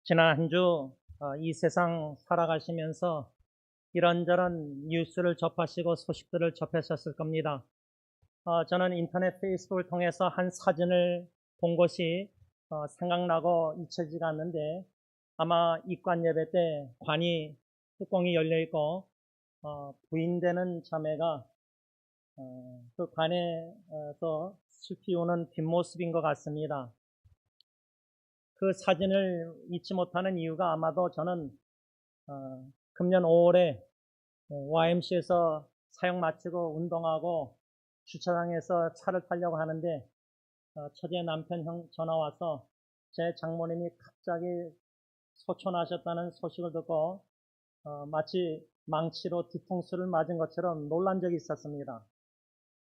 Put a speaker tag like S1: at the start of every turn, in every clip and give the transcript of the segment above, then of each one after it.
S1: 지난 한 주 이 세상 살아가시면서 이런저런 뉴스를 접하시고 소식들을 접하셨을 겁니다. 저는 인터넷 페이스북을 통해서 한 사진을 본 것이 생각나고 잊혀지지가 않는데, 아마 입관 예배 때 관이 뚜껑이 열려 있고 부인되는 자매가 그 관에서 슬피 우는 뒷모습인 것 같습니다. 그 사진을 잊지 못하는 이유가 아마도 저는 금년 5월에 YMC에서 사역 마치고 운동하고 주차장에서 차를 타려고 하는데 처제 남편 형 전화 와서 제 장모님이 갑자기 소천하셨다는 소식을 듣고 마치 망치로 뒤통수를 맞은 것처럼 놀란 적이 있었습니다.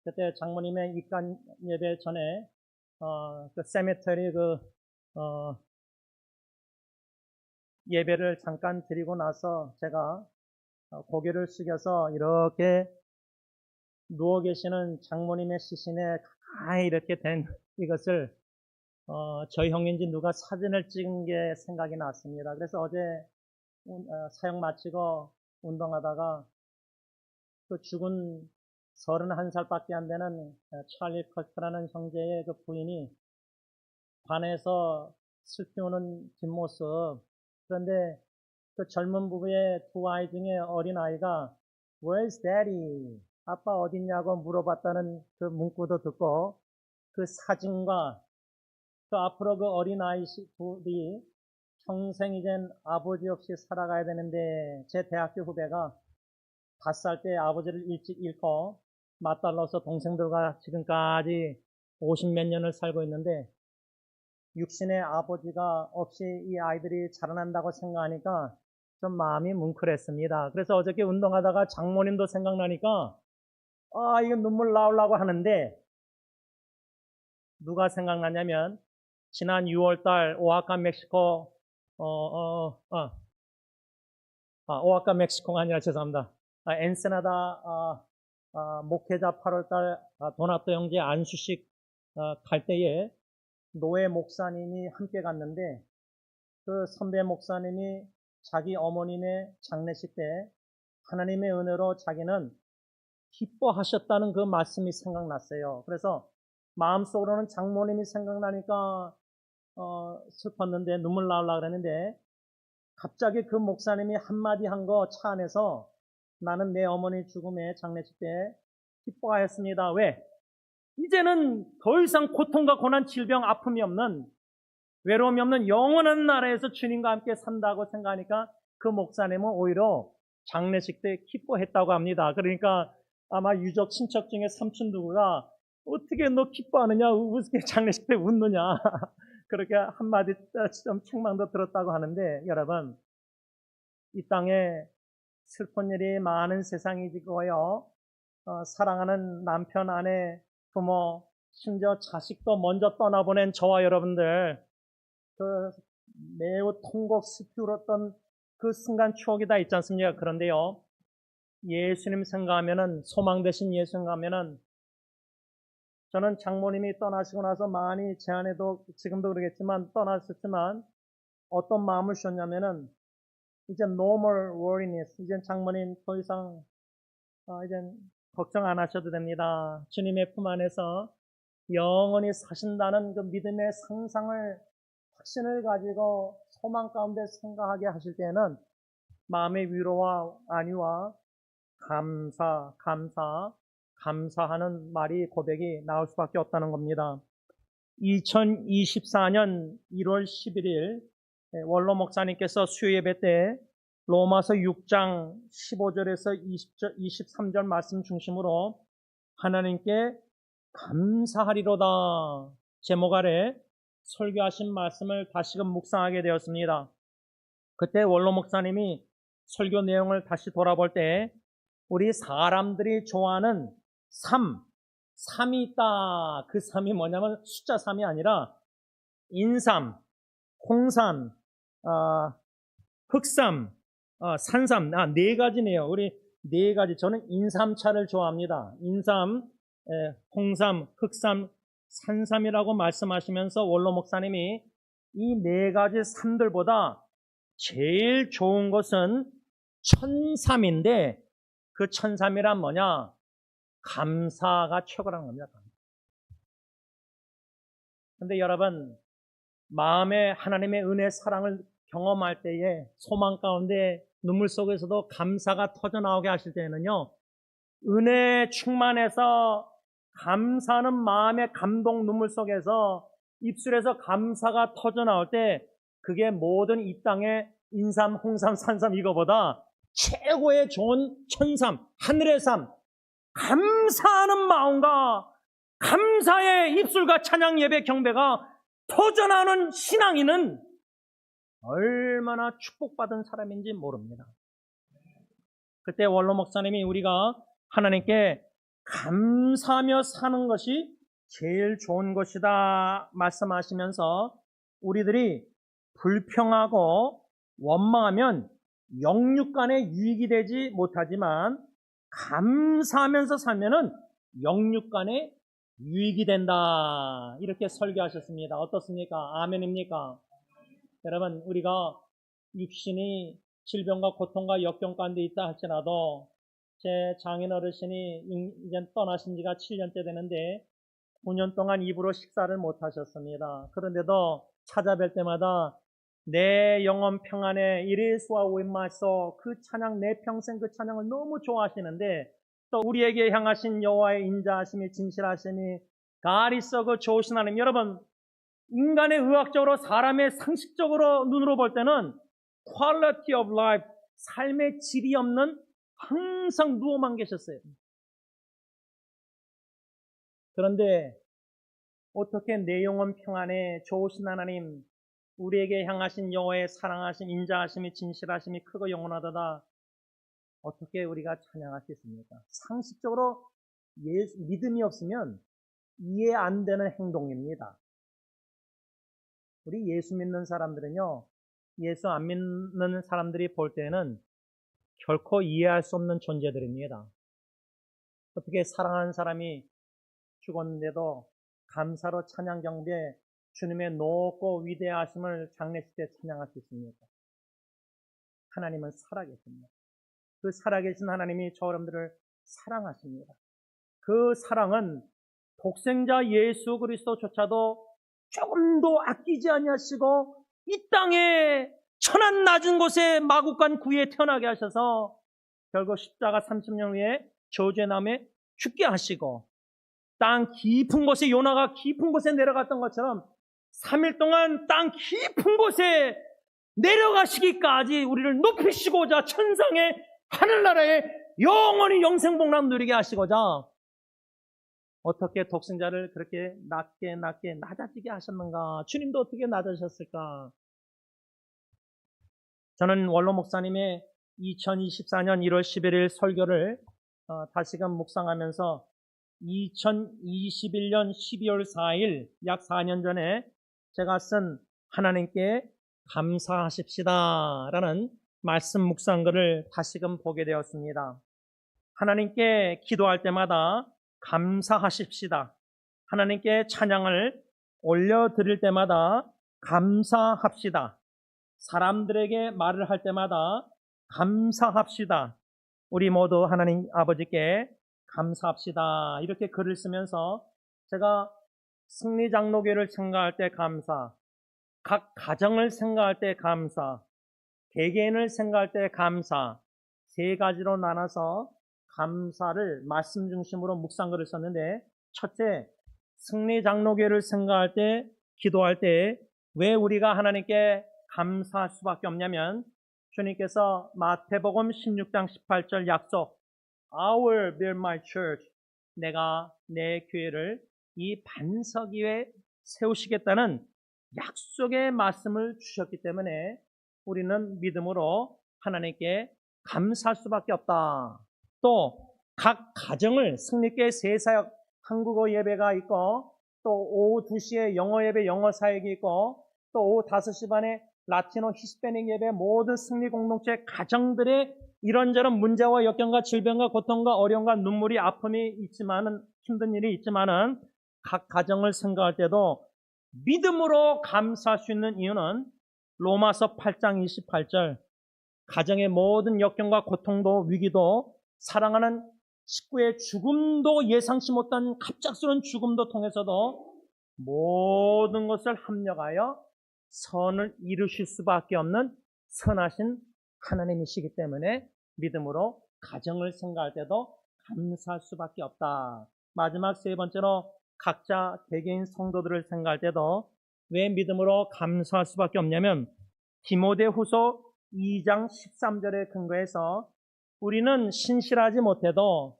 S1: 그때 장모님의 입관 예배 전에 그 세미터리 예배를 잠깐 드리고 나서 제가 고개를 숙여서 이렇게 누워 계시는 장모님의 시신에 가까이 이렇게 된 이것을 저희 형인지 누가 사진을 찍은 게 생각이 났습니다. 그래서 어제 사역 마치고 운동하다가 그 죽은 31살밖에 안 되는 찰리 컬트라는 형제의 그 부인이 관에서 슬피 우는 뒷모습, 그런데 그 젊은 부부의 두 아이 중에 어린 아이가 Where's Daddy? 아빠 어딨냐고 물어봤다는 그 문구도 듣고 그 사진과 그 앞으로 그 어린 아이 둘이 평생 이젠 아버지 없이 살아가야 되는데, 제 대학교 후배가 5살 때 아버지를 일찍 잃고 맞달라서 동생들과 지금까지 50몇 년을 살고 있는데, 육신의 아버지가 없이 이 아이들이 자라난다고 생각하니까 좀 마음이 뭉클했습니다. 그래서 어저께 운동하다가 장모님도 생각나니까 이거 눈물 나오려고 하는데, 누가 생각나냐면 지난 6월달 오아카 멕시코 오아카 멕시코가 아니라 죄송합니다. 엔세나다 목회자 8월달 도나토 형제 안수식 갈 때에 노예 목사님이 함께 갔는데, 그 선배 목사님이 자기 어머님의 장례식 때 하나님의 은혜로 자기는 기뻐하셨다는 그 말씀이 생각났어요. 그래서 마음속으로는 장모님이 생각나니까 슬펐는데 눈물 나오려고 그랬는데, 갑자기 그 목사님이 한마디 한 거 차 안에서, 나는 내 어머니 죽음에 장례식 때 기뻐하였습니다. 왜? 이제는 더 이상 고통과 고난, 질병, 아픔이 없는, 외로움이 없는 영원한 나라에서 주님과 함께 산다고 생각하니까 그 목사님은 오히려 장례식 때 기뻐했다고 합니다. 그러니까 아마 유족 친척 중에 삼촌 누구가 어떻게 너 기뻐하느냐, 어떻게 장례식 때 웃느냐 그렇게 한마디 좀 책망도 들었다고 하는데, 여러분, 이 땅에 슬픈 일이 많은 세상이고요. 사랑하는 남편, 아내, 부모, 심지어 자식도 먼저 떠나보낸 저와 여러분들, 그 매우 통곡스럽게 울었던 그 순간 추억이 다 있지 않습니까? 그런데요, 예수님 생각하면은, 소망 되신 예수 생각하면은, 저는 장모님이 떠나시고 나서 많이 제 안에도 지금도 그러겠지만 떠났었지만 어떤 마음을 주셨냐면은, 이제 no more worriness, 이제 장모님 더 이상 이제 걱정 안 하셔도 됩니다. 주님의 품 안에서 영원히 사신다는 그 믿음의 상상을, 확신을 가지고 소망 가운데 생각하게 하실 때는 마음의 위로와 안위와 감사하는 말이, 고백이 나올 수밖에 없다는 겁니다. 2024년 1월 11일 원로 목사님께서 수요 예배 때 로마서 6장 15절에서 23절 말씀 중심으로 하나님께 감사하리로다 제목 아래 설교하신 말씀을 다시금 묵상하게 되었습니다. 그때 원로 목사님이 설교 내용을 다시 돌아볼 때 우리 사람들이 좋아하는 3이 있다. 그 3이 뭐냐면 숫자 3이 아니라 인삼, 홍삼, 흑삼, 산삼, 4가지네요. 우리 4가지. 저는 인삼차를 좋아합니다. 인삼, 홍삼, 흑삼, 산삼이라고 말씀하시면서 원로 목사님이 이 네 가지 삶들보다 제일 좋은 것은 천삼인데 그 천삼이란 뭐냐? 감사가 최고라는 겁니다. 근데 여러분, 마음에 하나님의 은혜, 사랑을 경험할 때에 소망 가운데 눈물 속에서도 감사가 터져나오게 하실 때에는요, 은혜 충만해서 감사하는 마음의 감동 눈물 속에서 입술에서 감사가 터져나올 때 그게 모든 이 땅의 인삼, 홍삼, 산삼 이거보다 최고의 좋은 천삼, 하늘의 삶, 감사하는 마음과 감사의 입술과 찬양 예배 경배가 터져나오는 신앙인은 얼마나 축복받은 사람인지 모릅니다. 그때 원로 목사님이 우리가 하나님께 감사하며 사는 것이 제일 좋은 것이다 말씀하시면서 우리들이 불평하고 원망하면 영육 간에 유익이 되지 못하지만 감사하면서 살면은 영육 간에 유익이 된다. 이렇게 설교하셨습니다. 어떻습니까? 아멘입니까? 여러분, 우리가 육신이 질병과 고통과 역경 가운데 있다 할지라도 제 장인 어르신이 이제 떠나신 지가 7년째 되는데 9년 동안 입으로 식사를 못 하셨습니다. 그런데도 찾아뵐 때마다 내 영혼 평안에 It is well with my soul, 그 찬양, 내 평생 그 찬양을 너무 좋아하시는데 또 우리에게 향하신 여호와의 인자하심이 진실하심이 God is so good, 좋으신 하나님. 여러분, 인간의 의학적으로 사람의 상식적으로 눈으로 볼 때는 quality of life, 삶의 질이 없는 항상 누워만 계셨어요. 그런데 어떻게 내 영혼 평안에 좋으신 하나님, 우리에게 향하신 여호와의 사랑하심, 인자하심이 진실하심이 크고 영원하도다. 어떻게 우리가 찬양할 수 있습니까? 상식적으로 믿음이 없으면 이해 안 되는 행동입니다. 우리 예수 믿는 사람들은요, 예수 안 믿는 사람들이 볼 때는 결코 이해할 수 없는 존재들입니다. 어떻게 사랑하는 사람이 죽었는데도 감사로 찬양 경배, 주님의 높고 위대하심을 장례식 때 찬양할 수 있습니까? 하나님은 살아계십니다. 그 살아계신 하나님이 저 여러분들을 사랑하십니다. 그 사랑은 독생자 예수 그리스도조차도 조금도 아끼지 아니하시고 이 땅에 천한 낮은 곳에 마국간 구에 태어나게 하셔서 결국 십자가 30년 후에 저주의 죽게 하시고 땅 깊은 곳에 요나가 깊은 곳에 내려갔던 것처럼 3일 동안 땅 깊은 곳에 내려가시기까지 우리를 높이시고자 천상의 하늘나라에 영원히 영생복락 누리게 하시고자 어떻게 독생자를 그렇게 낮게 낮아지게 하셨는가? 주님도 어떻게 낮아지셨을까? 저는 원로 목사님의 2024년 1월 11일 설교를 다시금 묵상하면서 2021년 12월 4일 약 4년 전에 제가 쓴 하나님께 감사하십시다 라는 말씀 묵상글을 다시금 보게 되었습니다. 하나님께 기도할 때마다 감사하십시다. 하나님께 찬양을 올려드릴 때마다 감사합시다. 사람들에게 말을 할 때마다 감사합시다. 우리 모두 하나님 아버지께 감사합시다. 이렇게 글을 쓰면서 제가 승리장로교를 생각할 때 감사, 각 가정을 생각할 때 감사, 개개인을 생각할 때 감사, 세 가지로 나눠서 감사를 말씀 중심으로 묵상글을 썼는데 첫째, 승리장로교를 생각할 때, 기도할 때 왜 우리가 하나님께 감사할 수밖에 없냐면 주님께서 마태복음 16장 18절 약속 I will build my church, 내가 내 교회를 이 반석 위에 세우시겠다는 약속의 말씀을 주셨기 때문에 우리는 믿음으로 하나님께 감사할 수밖에 없다. 또 각 가정을 승리교회 새사역 한국어 예배가 있고 또 오후 2시에 영어 예배 영어 사역이 있고 또 오후 5시 반에 라틴어 히스패닉 예배 모든 승리 공동체 가정들의 이런저런 문제와 역경과 질병과 고통과 어려움과 눈물이 아픔이 있지만은 힘든 일이 있지만은 각 가정을 생각할 때도 믿음으로 감사할 수 있는 이유는 로마서 8장 28절 가정의 모든 역경과 고통도 위기도 사랑하는 식구의 죽음도 예상치 못한 갑작스러운 죽음도 통해서도 모든 것을 합력하여 선을 이루실 수밖에 없는 선하신 하나님이시기 때문에 믿음으로 가정을 생각할 때도 감사할 수밖에 없다. 마지막 세 번째로 각자 개개인 성도들을 생각할 때도 왜 믿음으로 감사할 수밖에 없냐면 디모데후서 2장 13절에 근거해서 우리는 신실하지 못해도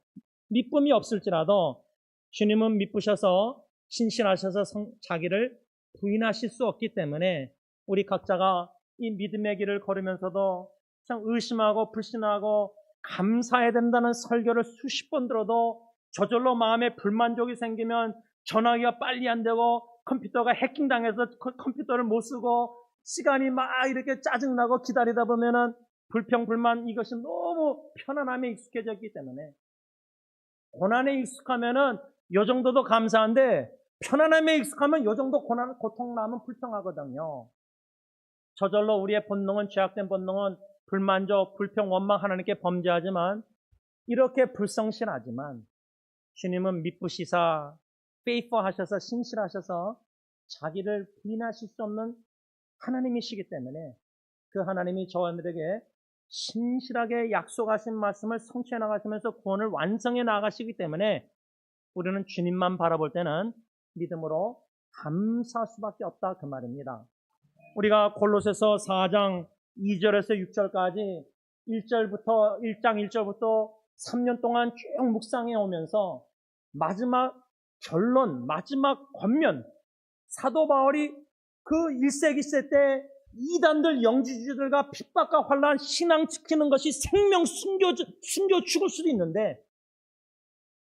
S1: 믿음이 없을지라도 주님은 믿으셔서 신실하셔서 자기를 부인하실 수 없기 때문에 우리 각자가 이 믿음의 길을 걸으면서도 참 의심하고 불신하고 감사해야 된다는 설교를 수십 번 들어도 저절로 마음에 불만족이 생기면 전화기가 빨리 안 되고 컴퓨터가 해킹당해서 컴퓨터를 못 쓰고 시간이 막 이렇게 짜증나고 기다리다 보면은 불평불만 이것이 너무 편안함에 익숙해졌기 때문에 고난에 익숙하면은 요 정도도 감사한데 편안함에 익숙하면 요 정도 고통 나면 불평하거든요. 저절로 우리의 본능은 죄악된 본능은 불만족, 불평, 원망 하나님께 범죄하지만 이렇게 불성실하지만 주님은 믿으시사 페이퍼하셔서 신실하셔서 자기를 부인하실 수 없는 하나님이시기 때문에 그 하나님이 저희들에게 신실하게 약속하신 말씀을 성취해 나가시면서 구원을 완성해 나가시기 때문에 우리는 주님만 바라볼 때는 믿음으로 감사할 수밖에 없다 그 말입니다. 우리가 골로새서 4장 2절에서 6절까지 1장 1절부터 3년 동안 쭉 묵상해 오면서 마지막 결론, 마지막 권면 사도 바울이 그 1세기 시대 때 이단들 영지주의들과 핍박과 환난 신앙 지키는 것이 생명 숨겨 죽을 수도 있는데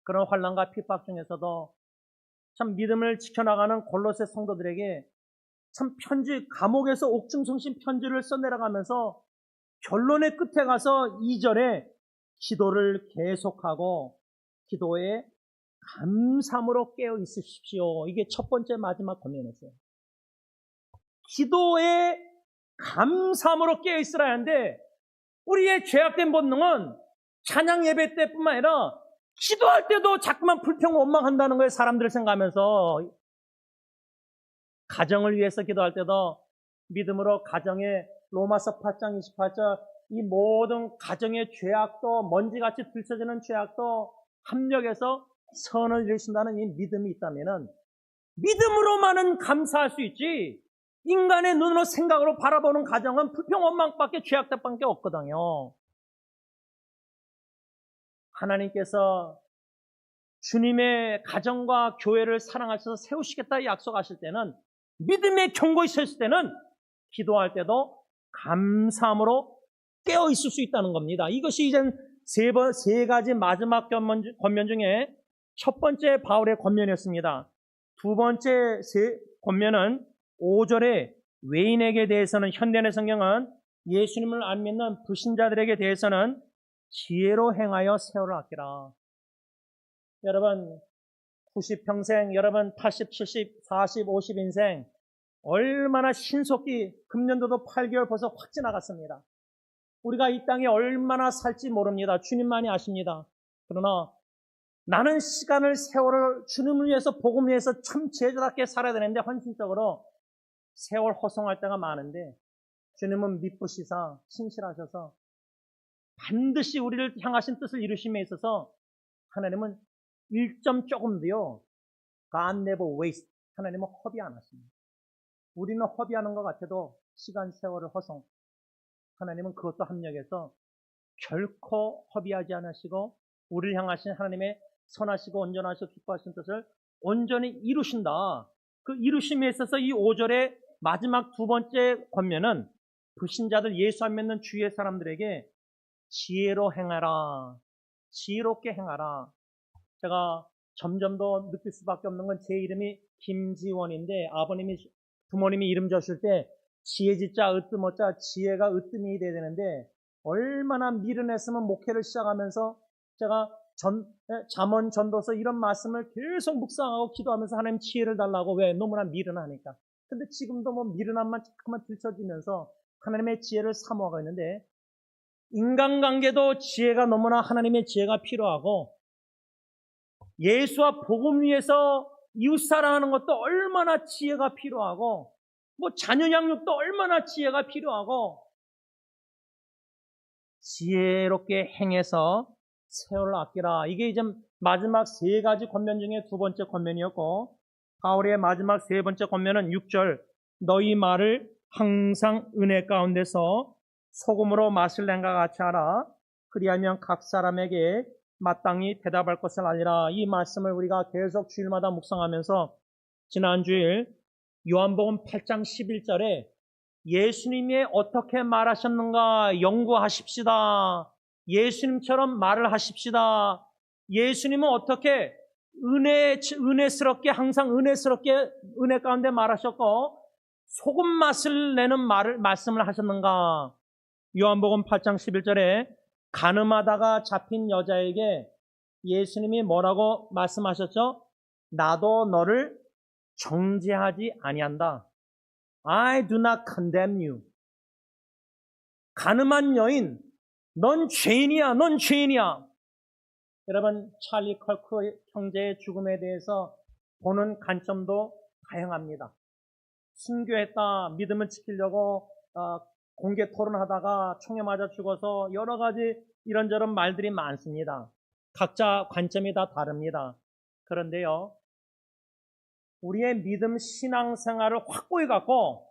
S1: 그런 환난과 핍박 중에서도 참 믿음을 지켜나가는 골로새 성도들에게 참 편지, 감옥에서 옥중성신 편지를 써내려가면서 결론의 끝에 가서 2절에 기도를 계속하고 기도에 감사함으로 깨어 있으십시오. 이게 첫 번째 마지막 권면이었어요. 기도에 감사함으로 깨어 있으라 하는데 우리의 죄악된 본능은 찬양 예배 때뿐만 아니라 기도할 때도 자꾸만 불평 원망한다는 거예요. 사람들을 생각하면서 가정을 위해서 기도할 때도 믿음으로 가정의 로마서 8장 28절 이 모든 가정의 죄악도 먼지같이 들춰지는 죄악도 합력해서 선을 이루신다는 이 믿음이 있다면은 믿음으로만은 감사할 수 있지 인간의 눈으로 생각으로 바라보는 가정은 불평 원망밖에 죄악밖에 없거든요. 하나님께서 주님의 가정과 교회를 사랑하셔서 세우시겠다 약속하실 때는 믿음의 경고에 섰을 때는 기도할 때도 감사함으로 깨어 있을 수 있다는 겁니다. 이것이 이제 세 가지 마지막 권면 중에 첫 번째 바울의 권면이었습니다. 두 번째 권면은 5절에 외인에게 대해서는 현대의 성경은 예수님을 안 믿는 불신자들에게 대해서는 지혜로 행하여 세월을 아끼라. 여러분 90평생, 여러분 80, 70, 40, 50 인생 얼마나 신속히 금년도도 8개월 벌써 확 지나갔습니다. 우리가 이 땅에 얼마나 살지 모릅니다. 주님만이 아십니다. 그러나 나는 시간을 세월을 주님을 위해서 복음을 위해서 참 제자답게 살아야 되는데 헌신적으로 세월 허송할 때가 많은데 주님은 믿으시사 신실하셔서 반드시 우리를 향하신 뜻을 이루심에 있어서 하나님은 1점 조금도요 God never waste. 하나님은 허비 안 하십니다. 우리는 허비하는 것 같아도 시간 세월을 허송 하나님은 그것도 합력해서 결코 허비하지 않으시고 우리를 향하신 하나님의 선하시고 온전하시고 기뻐하신 뜻을 온전히 이루신다. 그 이루심에 있어서 이 5절의 마지막 두 번째 권면은 불신자들 예수 안 믿는 주위의 사람들에게 지혜로 행하라. 지혜롭게 행하라. 제가 점점 더 느낄 수밖에 없는 건 제 이름이 김지원인데 부모님이 이름 지으실 때 지혜지자 으뜸어자 지혜가 으뜸이 돼야 되는데 얼마나 미련했으면 목회를 시작하면서 제가 잠언, 전도서 이런 말씀을 계속 묵상하고 기도하면서 하나님 지혜를 달라고. 왜? 너무나 미련하니까. 근데 지금도 뭐 미련함만 자꾸만 들춰지면서 하나님의 지혜를 사모하고 있는데, 인간관계도 지혜가 너무나 하나님의 지혜가 필요하고, 예수와 복음 위에서 이웃 사랑하는 것도 얼마나 지혜가 필요하고, 뭐 자녀 양육도 얼마나 지혜가 필요하고, 지혜롭게 행해서 세월을 아끼라. 이게 이제 마지막 세 가지 권면 중에 두 번째 권면이었고, 바울의 마지막 세 번째 권면은 6절, 너희 말을 항상 은혜 가운데서 소금으로 맛을 낸과 같이 하라. 그리하면 각 사람에게 마땅히 대답할 것을 알리라. 이 말씀을 우리가 계속 주일마다 묵상하면서 지난 주일 요한복음 8장 11절에 예수님이 어떻게 말하셨는가 연구하십시다. 예수님처럼 말을 하십시다. 예수님은 어떻게 은혜스럽게, 항상 은혜스럽게 은혜 가운데 말하셨고 소금 맛을 내는 말씀을 하셨는가. 요한복음 8장 11절에 가늠하다가 잡힌 여자에게 예수님이 뭐라고 말씀하셨죠? 나도 너를 정죄하지 아니한다. I do not condemn you. 가늠한 여인, 넌 죄인이야, 넌 죄인이야. 여러분, 찰리 컬크 형제의 죽음에 대해서 보는 관점도 다양합니다. 순교했다, 믿음을 지키려고 공개 토론하다가 총에 맞아 죽어서 여러 가지 이런저런 말들이 많습니다. 각자 관점이 다 다릅니다. 그런데요, 우리의 믿음 신앙생활을 확고히 갖고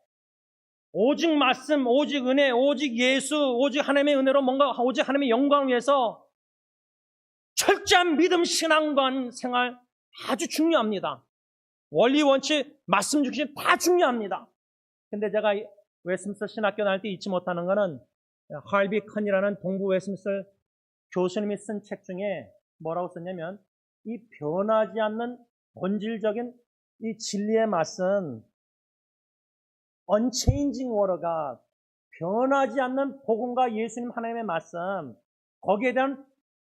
S1: 오직 말씀, 오직 은혜, 오직 예수, 오직 하나님의 은혜로 뭔가 오직 하나님의 영광을 위해서 철저한 믿음 신앙관 생활 아주 중요합니다. 원리 원칙, 말씀 중심 다 중요합니다. 근데 제가 웨스민스터 신학교 다닐 때 잊지 못하는 거는 할비 컨이라는 동부 웨스민스터 교수님이 쓴 책 중에 뭐라고 썼냐면 이 변하지 않는 본질적인 이 진리의 맛은 unchanging water가 변하지 않는 복음과 예수님 하나님의 말씀, 거기에 대한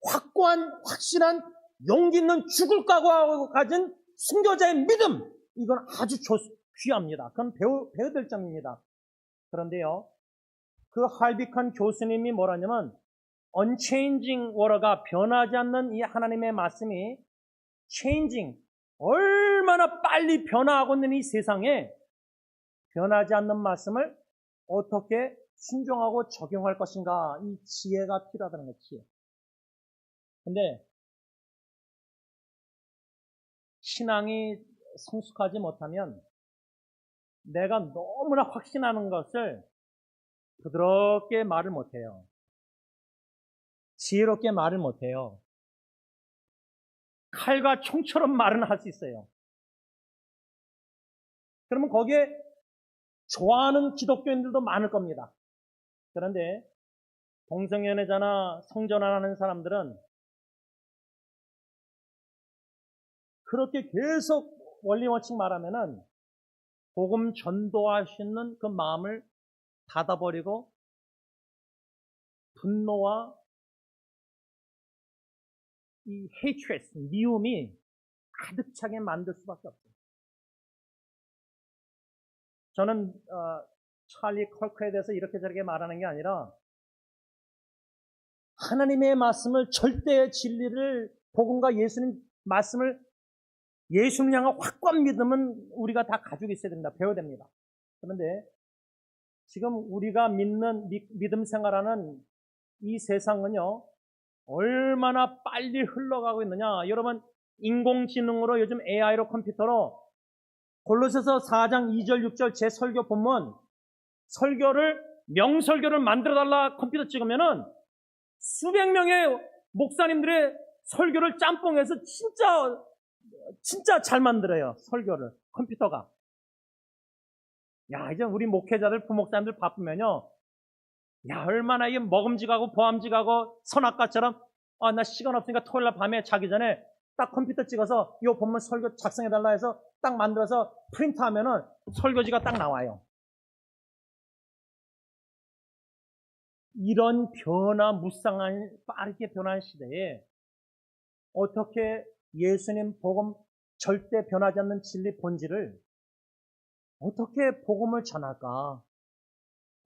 S1: 확고한 확실한 용기 있는 죽을 각오하고 가진 순교자의 믿음, 이건 아주 귀합니다. 그건 배워야 될 점입니다. 그런데요, 그 할비컨 교수님이 뭐라냐면 unchanging water가 변하지 않는 이 하나님의 말씀이 changing, 얼마나 빨리 변화하고 있는 이 세상에 변하지 않는 말씀을 어떻게 순종하고 적용할 것인가, 이 지혜가 필요하다는 거예요. 지혜. 근데 신앙이 성숙하지 못하면 내가 너무나 확신하는 것을 부드럽게 말을 못해요. 지혜롭게 말을 못해요. 칼과 총처럼 말은 할 수 있어요. 그러면 거기에 좋아하는 기독교인들도 많을 겁니다. 그런데 동성연애자나 성전환하는 사람들은 그렇게 계속 원리 원칙 말하면은 복음 전도할 수 있는 그 마음을 닫아버리고 분노와 이 hatred, 미움이 가득 차게 만들 수밖에 없어요. 저는 찰리 컬크에 대해서 이렇게 저렇게 말하는 게 아니라 하나님의 말씀을, 절대의 진리를, 복음과 예수님 말씀을, 예수님 향한 확고한 믿음은 우리가 다 가지고 있어야 됩니다. 배워야 됩니다. 그런데 지금 우리가 믿는 믿음 생활하는 이 세상은요, 얼마나 빨리 흘러가고 있느냐. 여러분, 인공지능으로 요즘 AI로 컴퓨터로 골로새서 4장 2절 6절 제 설교 본문 명설교를 만들어달라 컴퓨터 찍으면은 수백 명의 목사님들의 설교를 짬뽕해서 진짜 잘 만들어요. 설교를 컴퓨터가. 야, 이제 우리 목회자들 부목사님들 바쁘면요, 야, 얼마나 이게 먹음직하고 보암직하고 선악과처럼 나 시간 없으니까 토요일날 밤에 자기 전에 딱 컴퓨터 찍어서 이 본문 설교 작성해달라 해서 딱 만들어서 프린트하면은 설교지가 딱 나와요. 이런 무쌍한, 빠르게 변하는 시대에 어떻게 예수님 복음 절대 변하지 않는 진리 본질을 어떻게 복음을 전할까?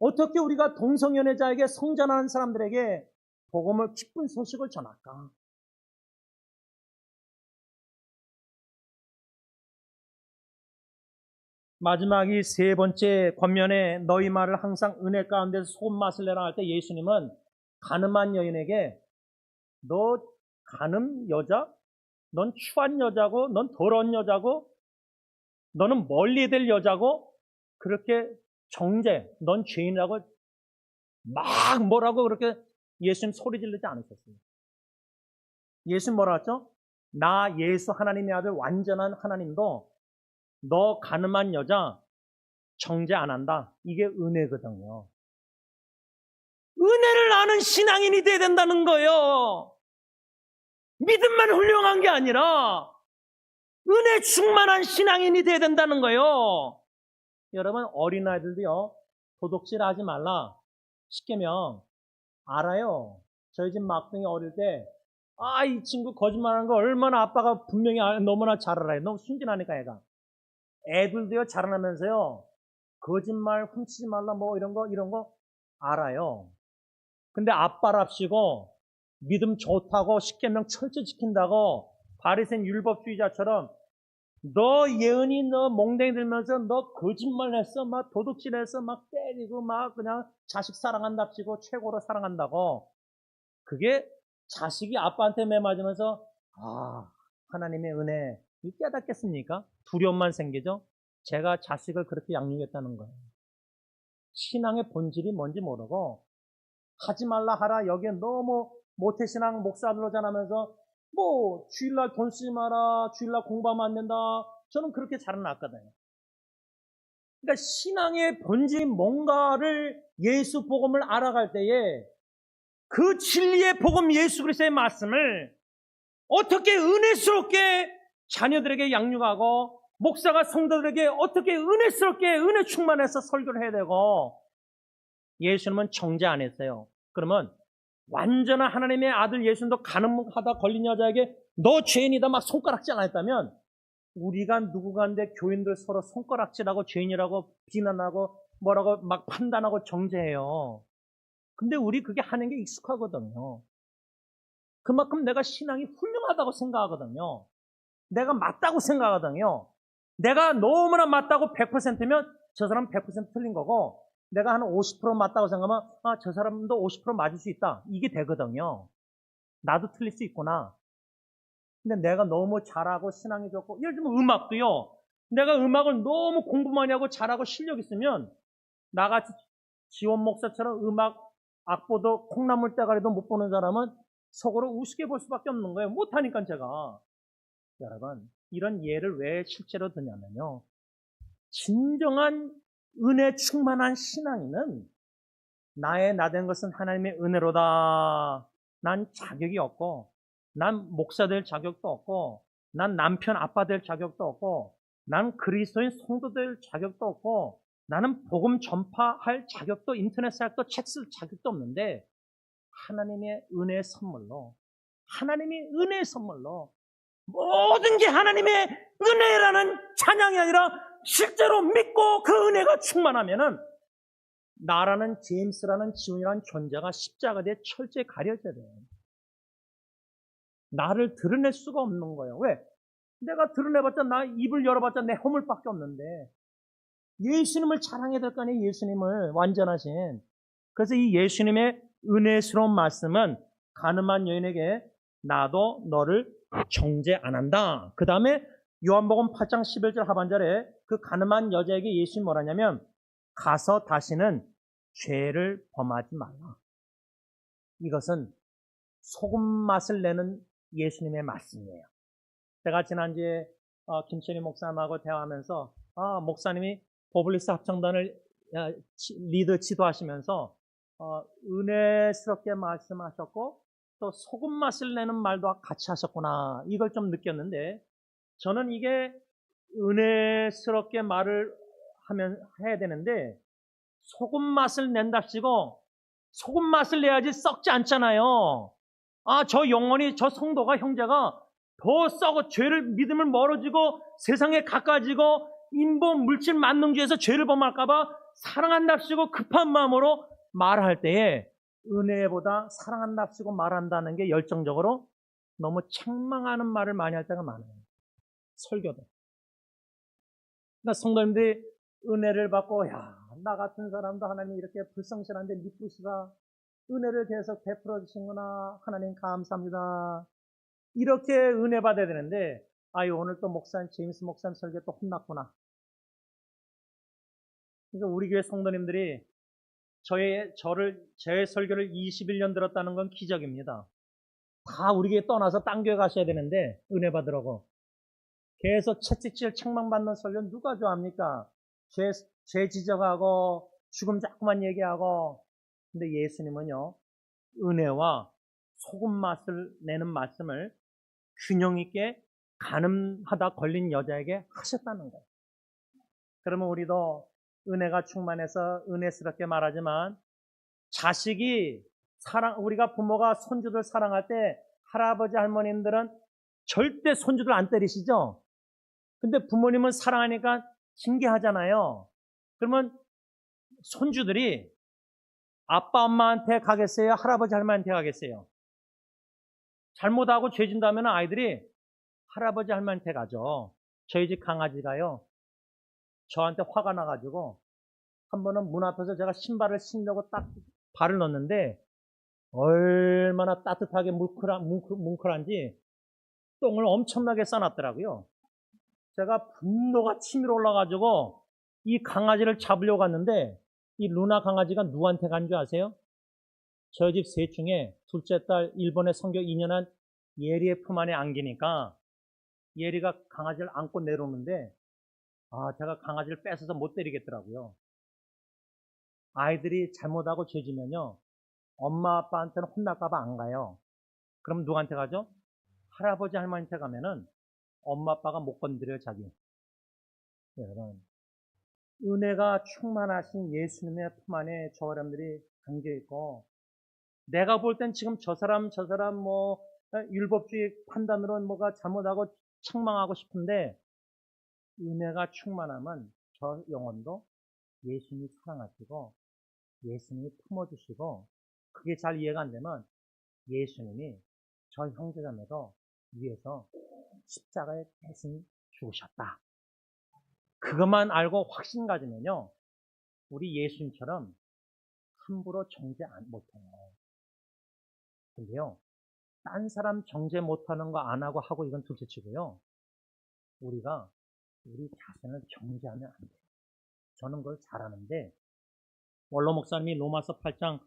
S1: 어떻게 우리가 동성연애자에게 성전하는 사람들에게 복음을 기쁜 소식을 전할까? 마지막 이 세 번째 권면에 너희 말을 항상 은혜 가운데서 소금 맛을 내라 할 때 예수님은 가늠한 여인에게 너 가늠 여자? 넌 추한 여자고 넌 더러운 여자고 너는 멀리 될 여자고 그렇게 정죄, 넌 죄인이라고 막 뭐라고 그렇게 예수님 소리 지르지 않으셨어요. 예수님 뭐라 했죠? 나 예수 하나님의 아들 완전한 하나님도 너 가늠한 여자 정죄 안 한다. 이게 은혜거든요. 은혜를 아는 신앙인이 돼야 된다는 거예요. 믿음만 훌륭한 게 아니라 은혜 충만한 신앙인이 돼야 된다는 거예요. 여러분 어린아이들도요. 도둑질 하지 말라. 시키면 알아요. 저희 집 막둥이 어릴 때 이 친구 거짓말하는 거 얼마나 아빠가 분명히 너무나 잘 알아요. 너무 순진하니까 애가. 애들도요 자라나면서요. 거짓말 훔치지 말라 뭐 이런 거 알아요. 근데 아빠랍시고 믿음 좋다고 십계명 철저히 지킨다고 바리새인 율법주의자처럼 너 예은이 너 몽댕이 들면서 너 거짓말했어 막 도둑질했어 막 때리고 막 그냥 자식 사랑한답시고 최고로 사랑한다고 그게 자식이 아빠한테 매맞으면서 하나님의 은혜 깨닫겠습니까? 두려움만 생기죠. 제가 자식을 그렇게 양육했다는 거예요. 신앙의 본질이 뭔지 모르고 하지 말라 하라 여기에 너무 모태신앙 목사들로 전하면서 뭐 주일날 돈 쓰지 마라 주일날 공부하면 안 된다 저는 그렇게 자라났거든요. 그러니까 신앙의 본질이 뭔가를 예수 복음을 알아갈 때에 그 진리의 복음 예수 그리스도의 말씀을 어떻게 은혜스럽게 자녀들에게 양육하고 목사가 성도들에게 어떻게 은혜스럽게 은혜 충만해서 설교를 해야 되고 예수님은 정죄 안 했어요. 그러면 완전한 하나님의 아들 예수님도 가늠하다 걸린 여자에게 너 죄인이다 막 손가락질 안 했다면 우리가 누구간데 교인들 서로 손가락질하고 죄인이라고 비난하고 뭐라고 막 판단하고 정죄해요. 근데 우리 그게 하는 게 익숙하거든요. 그만큼 내가 신앙이 훌륭하다고 생각하거든요. 내가 맞다고 생각하거든요. 내가 너무나 맞다고 100%면 저 사람은 100% 틀린 거고 내가 한 50% 맞다고 생각하면 저 사람도 50% 맞을 수 있다. 이게 되거든요. 나도 틀릴 수 있구나. 근데 내가 너무 잘하고 신앙이 좋고 예를 들면 음악도요. 내가 음악을 너무 공부 많이 하고 잘하고 실력 있으면 나같이 지원 목사처럼 음악 악보도 콩나물 대가리도 못 보는 사람은 속으로 우습게 볼 수밖에 없는 거예요. 못하니까 제가. 여러분 이런 예를 왜 실제로 드냐면요. 진정한 은혜 충만한 신앙인은 나의 나된 것은 하나님의 은혜로다. 난 자격이 없고 난 목사 될 자격도 없고 난 남편 아빠 될 자격도 없고 난 그리스도인 성도 될 자격도 없고 나는 복음 전파할 자격도 인터넷 사역도 책 쓸 자격도 없는데 하나님의 은혜의 선물로 하나님의 은혜의 선물로 모든 게 하나님의 은혜라는 찬양이 아니라 실제로 믿고 그 은혜가 충만하면은 나라는 제임스라는 지훈이라는 존재가 십자가에 철저히 가려져야 돼요. 나를 드러낼 수가 없는 거예요. 왜? 내가 드러내봤자 나 입을 열어봤자 내 허물밖에 없는데 예수님을 자랑해야 될 거 아니에요. 예수님을 완전하신. 그래서 이 예수님의 은혜스러운 말씀은 가늠한 여인에게 나도 너를 정죄 안 한다. 그 다음에 요한복음 8장 11절 하반절에 그 가늠한 여자에게 예수님이 뭐라냐면 가서 다시는 죄를 범하지 말라. 이것은 소금 맛을 내는 예수님의 말씀이에요. 제가 지난주에 김철희 목사님하고 대화하면서 목사님이 보블리스 합창단을 리더 지도하시면서 은혜스럽게 말씀하셨고 또 소금 맛을 내는 말도 같이 하셨구나 이걸 좀 느꼈는데 저는 이게 은혜스럽게 말을 해야 되는데 소금 맛을 낸답시고 소금 맛을 내야지 썩지 않잖아요. 저 영혼이, 저 성도가, 형제가 더 썩어 죄를, 믿음을 멀어지고 세상에 가까워지고 인본 물질 만능주의에서 죄를 범할까봐 사랑한답시고 급한 마음으로 말할 때에 은혜보다 사랑한답시고 말한다는 게 열정적으로 너무 책망하는 말을 많이 할 때가 많아요. 설교도. 그러니까 성도님들이 은혜를 받고, 나 같은 사람도 하나님이 이렇게 불성실한데 믿으시다. 은혜를 계속 베풀어 주신구나. 하나님 감사합니다. 이렇게 은혜 받아야 되는데, 오늘 또 제임스 목사님 설교 또 혼났구나. 그러니까 우리 교회 성도님들이 제 설교를 21년 들었다는 건 기적입니다. 다 우리 교회 떠나서 딴 교회 가셔야 되는데, 은혜 받으라고. 계속 채찍질 책망받는 설교 누가 좋아합니까? 죄 지적하고, 죽음 자꾸만 얘기하고. 근데 예수님은요, 은혜와 소금 맛을 내는 말씀을 균형 있게 가늠하다 걸린 여자에게 하셨다는 거예요. 그러면 우리도 은혜가 충만해서 은혜스럽게 말하지만 우리가 부모가 손주들 사랑할 때 할아버지 할머님들은 절대 손주들 안 때리시죠? 근데 부모님은 사랑하니까 징계하잖아요. 그러면 손주들이 아빠 엄마한테 가겠어요? 할아버지 할머니한테 가겠어요? 잘못하고 죄 진다면 아이들이 할아버지 할머니한테 가죠. 저희 집 강아지가요, 저한테 화가 나가지고 한 번은 문 앞에서 제가 신발을 신려고 딱 발을 넣었는데 얼마나 따뜻하게 뭉클한지 똥을 엄청나게 싸놨더라고요. 제가 분노가 치밀어 올라가지고 이 강아지를 잡으려고 갔는데 이 루나 강아지가 누구한테 간 줄 아세요? 저희 집 셋 중에 둘째 딸 일본에 선교 2년한 예리의 품 안에 안기니까 예리가 강아지를 안고 내려오는데 제가 강아지를 뺏어서 못 때리겠더라고요. 아이들이 잘못하고 죄지면요, 엄마 아빠한테는 혼날까봐 안 가요. 그럼 누구한테 가죠? 할아버지 할머니한테 가면은 엄마 아빠가 못 건드려요, 자기. 여러분, 은혜가 충만하신 예수님의 품 안에 저 사람들이 담겨있고, 내가 볼 땐 지금 저 사람 율법주의 판단으로 뭐가 잘못하고 책망하고 싶은데, 은혜가 충만하면 저 영혼도 예수님이 사랑하시고 예수님이 품어주시고, 그게 잘 이해가 안 되면 예수님이 저 형제자매도 위해서 십자가에 대신 죽으셨다. 그것만 알고 확신 가지면요, 우리 예수님처럼 함부로 정죄 못해요. 근데요, 딴 사람 정죄 못하는 거 안 하고 이건 둘째치고요, 우리가 우리 자신을 정죄하면 안 돼요. 저는 그걸 잘하는데, 원로 목사님이 로마서 8장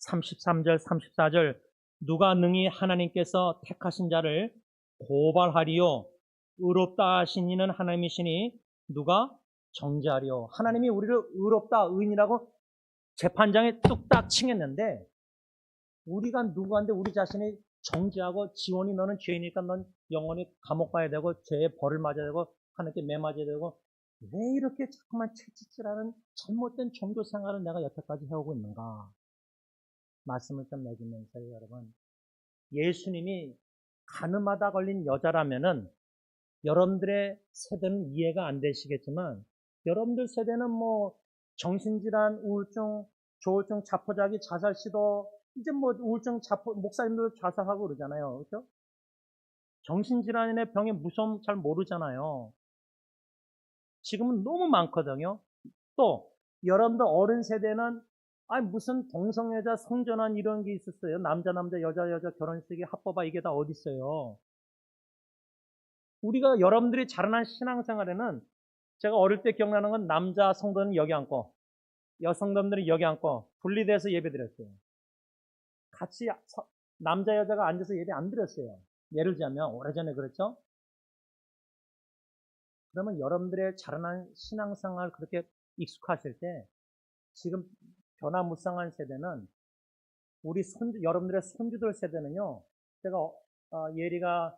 S1: 33절 34절 누가 능히 하나님께서 택하신 자를 고발하리요 의롭다 하신 이는 하나님이시니 누가 정죄하리요. 하나님이 우리를 의롭다 의인이라고 재판장에 뚝딱 칭했는데, 우리가 누구한테 우리 자신이 정죄하고 지원이 너는 죄이니까 넌 영원히 감옥 가야 되고 죄의 벌을 맞아야 되고 하나님께 매맞아야 되고, 왜 이렇게 자꾸만 채찍질하는 잘못된 종교 생활을 내가 여태까지 해오고 있는가? 말씀을 좀 매기면서요, 여러분. 예수님이 가늠하다 걸린 여자라면은 여러분들의 세대는 이해가 안 되시겠지만, 여러분들 세대는 정신질환, 우울증, 조울증, 자포자기, 자살 시도, 이제 우울증, 목사님들 자살하고 그러잖아요. 그렇죠? 정신질환의 병의 무서움 잘 모르잖아요. 지금은 너무 많거든요. 또 여러분들 어른 세대는 무슨 동성애자 성전환 이런 게 있었어요. 남자 여자 결혼식이 합법화, 이게 다 어디 있어요. 우리가 여러분들이 자라난 신앙생활에는 제가 어릴 때 기억나는 건 남자 성도는 여기 앉고 여성들은 여기 앉고 분리돼서 예배드렸어요. 같이 남자 여자가 앉아서 예배 안 드렸어요. 예를 들자면 오래전에 그랬죠. 그러면 여러분들의 자라난 신앙생활 그렇게 익숙하실 때 지금 변화무쌍한 세대는 여러분들의 손주들 세대는요, 제가 예리가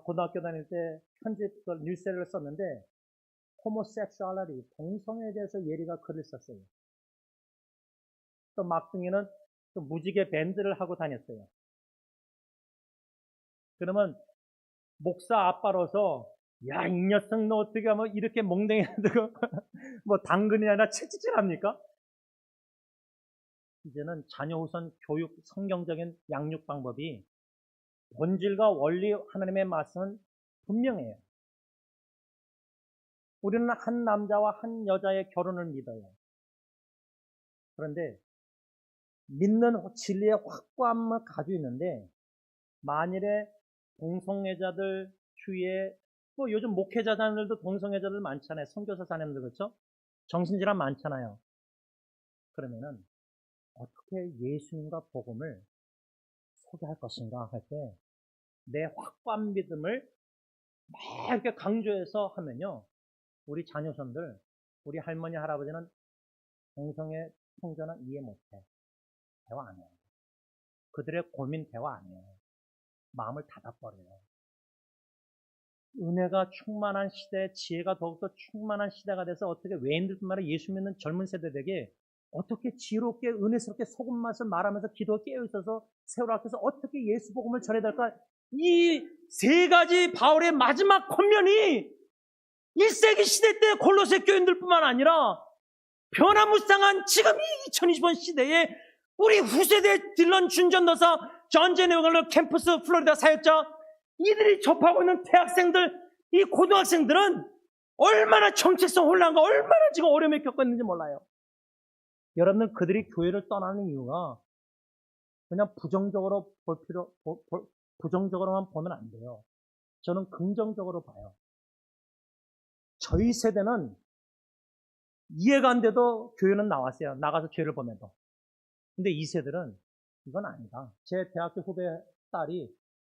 S1: 고등학교 다닐 때 편집 뉴스를 썼는데 호모섹슈얼리티, 동성애에 대해서 예리가 글을 썼어요. 또 막둥이는 또 무지개 밴드를 하고 다녔어요. 그러면 목사 아빠로서 야, 이 녀석 너 어떻게 하면 이렇게 멍댕이 들고 뭐 당근이 아니라 채찍질합니까? 이제는 자녀 우선 교육 성경적인 양육 방법이 본질과 원리 하나님의 말씀은 분명해요. 우리는 한 남자와 한 여자의 결혼을 믿어요. 그런데 믿는 진리의 확고함을 가지고 있는데 만일에 동성애자들 주위에 뭐 요즘 목회자들도 동성애자들 많잖아요. 선교사 사님들 그렇죠? 정신질환 많잖아요. 그러면은 어떻게 예수님과 복음을 소개할 것인가 할 때 내 확고한 믿음을 막 이렇게 강조해서 하면요. 우리 자녀손들, 우리 할머니, 할아버지는 동성애 통전은 이해 못해. 대화 안 해요. 그들의 고민 대화 안 해요. 마음을 닫아버려요. 은혜가 충만한 시대, 지혜가 더욱더 충만한 시대가 돼서 어떻게 외인들뿐만 아니라 예수 믿는 젊은 세대들에게 어떻게 지혜롭게 은혜스럽게 소금 맛을 말하면서 기도에 깨어있어서 세월 앞에서 어떻게 예수 복음을 전해야 될까? 이 세 가지 바울의 마지막 권면이 1세기 시대 때 골로새 교인들뿐만 아니라 변화무쌍한 지금 이 2020년 시대에 우리 후세대 딜런 준전도사 존 제네걸러 캠퍼스 플로리다 사역자 이들이 접하고 있는 대학생들, 이 고등학생들은 얼마나 정체성 혼란과 얼마나 지금 어려움을 겪고 있는지 몰라요. 여러분들 그들이 교회를 떠나는 이유가 그냥 부정적으로만 보면 안 돼요. 저는 긍정적으로 봐요. 저희 세대는 이해가 안 돼도 교회는 나왔어요. 나가서 죄를 보면도. 근데 이 세대는 이건 아니다. 제 대학교 후배 딸이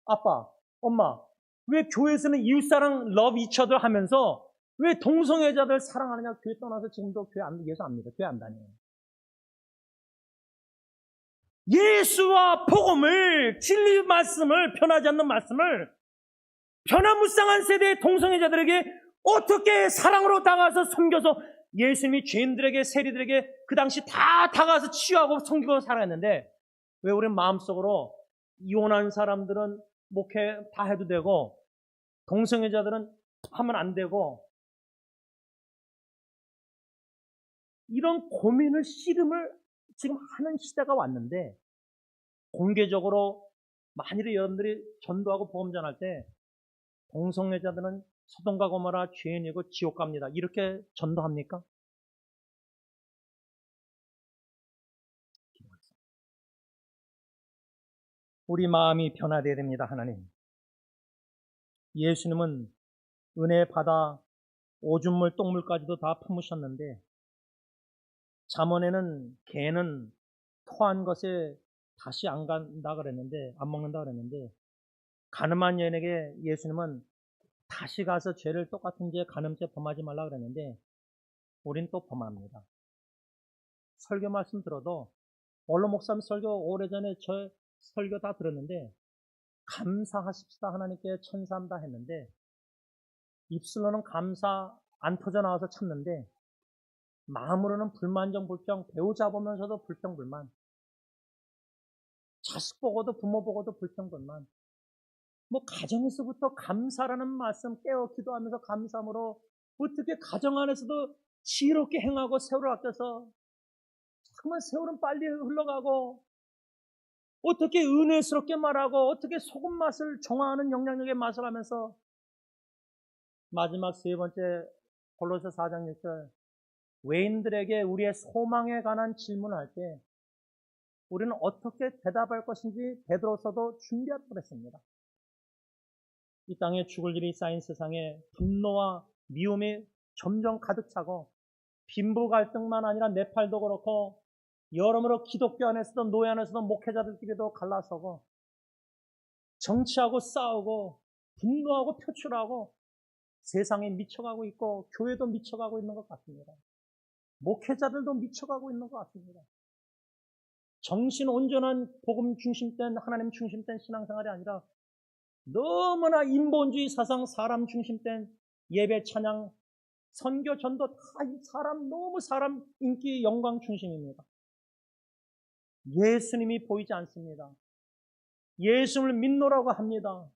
S1: 아빠, 엄마, 왜 교회에서는 이웃사랑 러브 이처들 하면서 왜 동성애자들 사랑하느냐 교회 떠나서 지금도 예수 안 믿어. 교회 안 다녀요. 예수와 복음을, 진리 말씀을, 변하지 않는 말씀을 변화무쌍한 세대의 동성애자들에게 어떻게 사랑으로 다가가서 섬겨서 예수님이 죄인들에게, 세리들에게 그 당시 다 다가가서 치유하고 섬기고 살아했는데 왜 우리는 마음속으로 이혼한 사람들은 목회 다 해도 되고 동성애자들은 하면 안 되고 이런 고민을 씨름을 지금 하는 시대가 왔는데 공개적으로 만일에 여러분들이 전도하고 복음 전할 때 동성애자들은 소돔과 고모라 죄인이고 지옥 갑니다. 이렇게 전도합니까? 우리 마음이 변화되어야 됩니다. 하나님. 예수님은 은혜 받아 오줌물 똥물까지도 다 품으셨는데 잠언에는 개는 토한 것에 다시 안 간다 그랬는데 안 먹는다 그랬는데 가늠한 여인에게 예수님은 다시 가서 죄를 똑같은 죄 간음죄 범하지 말라 그랬는데 우린 또 범합니다. 설교 말씀 들어도 원로 목사님 설교 오래전에 저 설교 다 들었는데 감사하십시다 하나님께 천사합니다 했는데 입술로는 감사 안 터져 나와서 참는데 마음으로는 불만정 불평 배우자 보면서도 불평 불만 자식 보고도 부모 보고도 불평 불만 뭐 가정에서부터 감사라는 말씀 깨어 기도하면서 감사함으로 어떻게 가정 안에서도 지혜롭게 행하고 세월을 아껴서 정말 세월은 빨리 흘러가고 어떻게 은혜스럽게 말하고 어떻게 소금 맛을 정화하는 영향력의 맛을 하면서 마지막 세 번째 골로새 4장 6절 외인들에게 우리의 소망에 관한 질문을 할 때 우리는 어떻게 대답할 것인지 베드로서도 준비하라고 했습니다. 이 땅에 죽을 일이 쌓인 세상에 분노와 미움이 점점 가득 차고 빈부 갈등만 아니라 네팔도 그렇고 여러모로 기독교 안에서도 노예 안에서도 목회자들끼리도 갈라서고 정치하고 싸우고 분노하고 표출하고 세상에 미쳐가고 있고 교회도 미쳐가고 있는 것 같습니다. 목회자들도 미쳐가고 있는 것 같습니다. 정신 온전한 복음 중심된 하나님 중심된 신앙생활이 아니라 너무나 인본주의 사상 사람 중심된 예배 찬양 선교 전도 다 너무 사람 인기 영광 중심입니다. 예수님이 보이지 않습니다. 예수님을 믿노라고 합니다.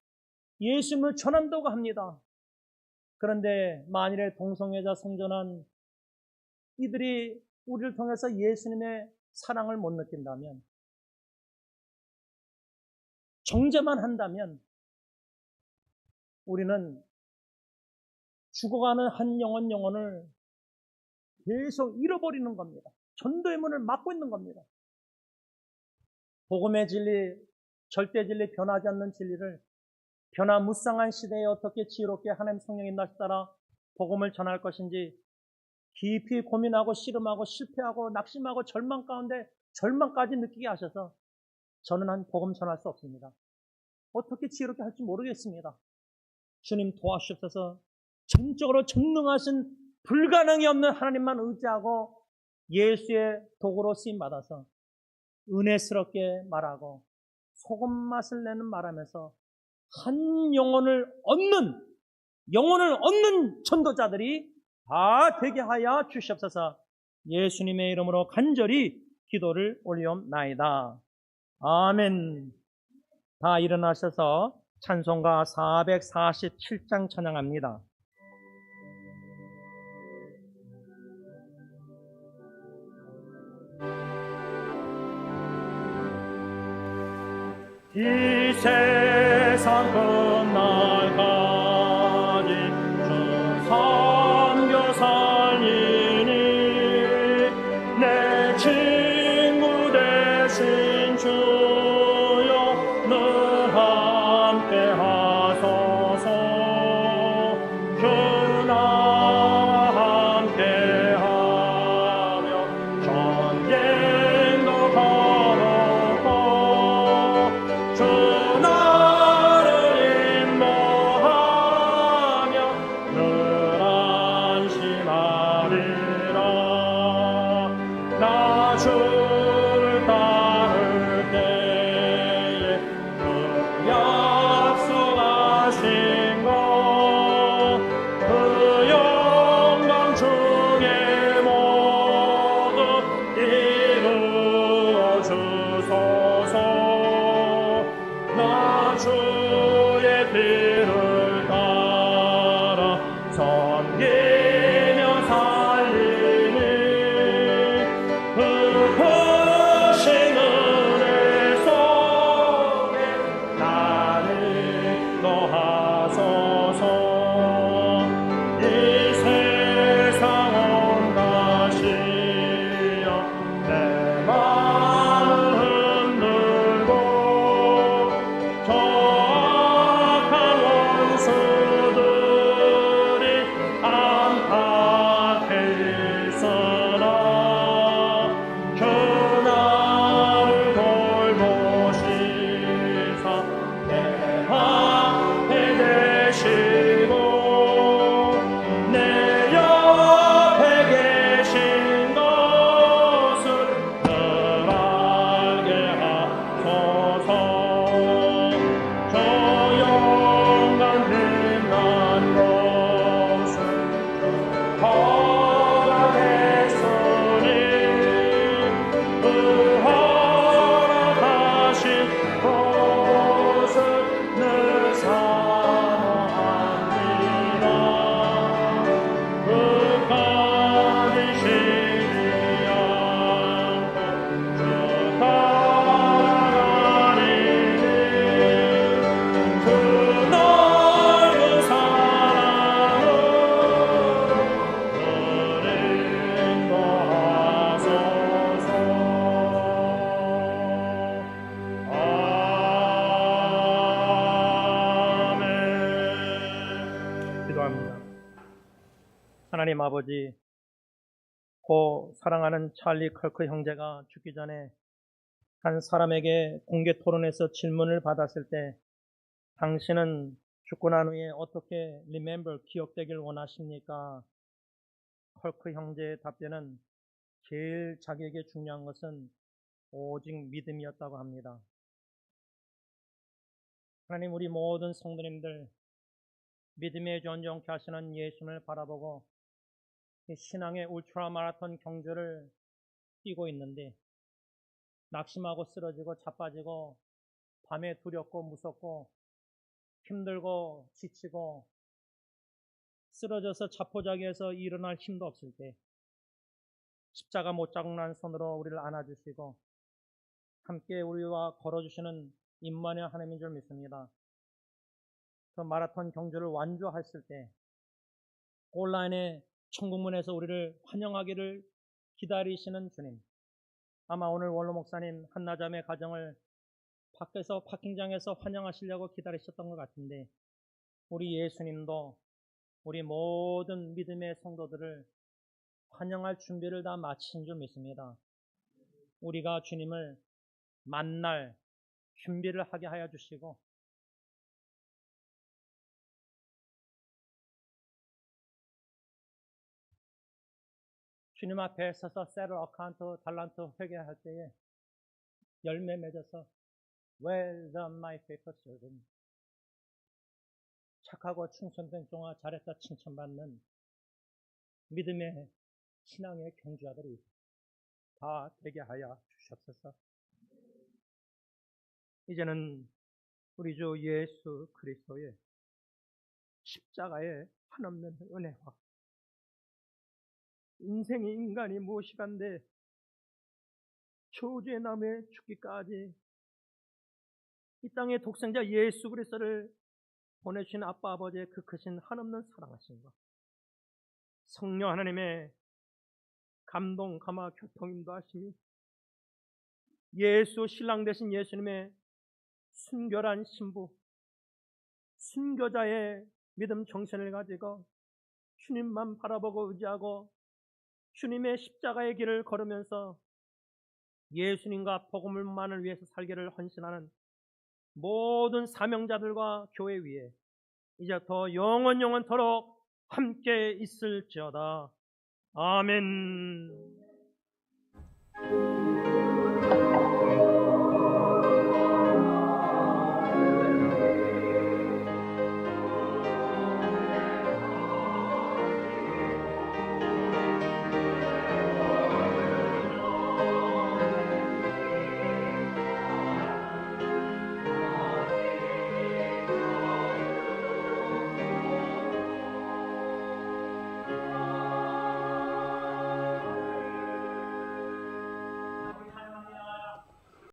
S1: 예수님을 전한다고 합니다. 그런데 만일에 동성애자 성전한 이들이 우리를 통해서 예수님의 사랑을 못 느낀다면, 정죄만 한다면 우리는 죽어가는 한 영혼을 계속 잃어버리는 겁니다. 전도의 문을 막고 있는 겁니다. 복음의 진리, 절대 진리, 변하지 않는 진리를 변화무쌍한 시대에 어떻게 지혜롭게 하나님 성령의 날 따라 복음을 전할 것인지 깊이 고민하고 씨름하고 실패하고 낙심하고 절망 가운데 절망까지 느끼게 하셔서 저는 한 복음 전할 수 없습니다. 어떻게 지혜롭게 할지 모르겠습니다. 주님 도와주옵소서. 전적으로 전능하신 불가능이 없는 하나님만 의지하고 예수의 도구로 쓰임받아서 은혜스럽게 말하고 소금 맛을 내는 말하면서 한 영혼을 얻는 전도자들이 다 되게 하여 주시옵소서. 예수님의 이름으로 간절히 기도를 올리옵나이다. 아멘. 다 일어나셔서 찬송가 447장 찬양합니다. 이 세상 끝날까지 주 섬겨 살리니 내 친구 되신 주여 늘 함께 하소서. 주 나와 함께 하며 전쟁도 걸었고 주 나를 인도하며 늘 안심하리라. 나 주를 따를 때에 그 약속하신 것 그 영광 중에 모두 이루어 주소서. 나 주의 길을 따라 섬기며 살리니 그 크신 은혜 속에 나를 인도하소서. 이 세상 온 가시여 내 마음을 흔들고 저 악한 원수들이 안팎에 있으나 주 나를 돌보시사 내 앞에 계시고 내 옆에 계신 것을 늘 알게 하소서. 저 영광 빛난 것을 허락했으니 그 허락하신 것을 늘 사모합니다. 끝까지 쉬지 않고 주 따라가리니 그 넓은 사랑으로 늘 인도하소서. 아멘. 기도합니다. 하나님 아버지, 고 사랑하는 찰리 컬크 형제가 죽기 전에 한 사람에게 공개 토론에서 질문을 받았을 때 당신은 죽고 난 후에 어떻게 기억되길 원하십니까? 컬크 형제의 답변은 제일 자기에게 중요한 것은 오직 믿음이었다고 합니다. 하나님, 우리 모든 성도님들 믿음에 전정케 하시는 예수님을 바라보고 이 신앙의 울트라 마라톤 경주를 뛰고 있는데 낙심하고 쓰러지고 자빠지고 밤에 두렵고 무섭고 힘들고 지치고 쓰러져서 자포자기해서 일어날 힘도 없을 때 십자가 못 잡고 난 손으로 우리를 안아주시고 함께 우리와 걸어주시는 임마누엘 하나님인 줄 믿습니다. 그 마라톤 경주를 완주했을 때 골라인의 천국문에서 우리를 환영하기를 기다리시는 주님, 아마 오늘 원로 목사님 한나자매 가정을 밖에서 파킹장에서 환영하시려고 기다리셨던 것 같은데 우리 예수님도 우리 모든 믿음의 성도들을 환영할 준비를 다 마친 줄 믿습니다. 우리가 주님을 만날 준비를 하게 하여 주시고 주님 앞에 서서 세럴 어카운트 달란트 회개할 때에 열매 맺어서 Well done, my faithful servant. 착하고 충성된 종아 잘했다 칭찬받는 믿음의 신앙의 경주자들이 다 되게 하여 주셨소서. 이제는 우리 주 예수 그리스도의 십자가의 한없는 은혜와 인생이 인간이 무엇이간데 저주의 나무에 죽기까지 이 땅의 독생자 예수 그리스도를 보내주신 아빠 아버지의 그 크신 한없는 사랑하심과 성령 하나님의 감동 감화 교통 인도하심이 예수 신랑 되신 예수님의 순결한 신부 순교자의 믿음 정신을 가지고 주님만 바라보고 의지하고 주님의 십자가의 길을 걸으면서 예수님과 복음만을 위해서 살기를 헌신하는 모든 사명자들과 교회 위에 이제 더 영원토록 함께 있을지어다. 아멘.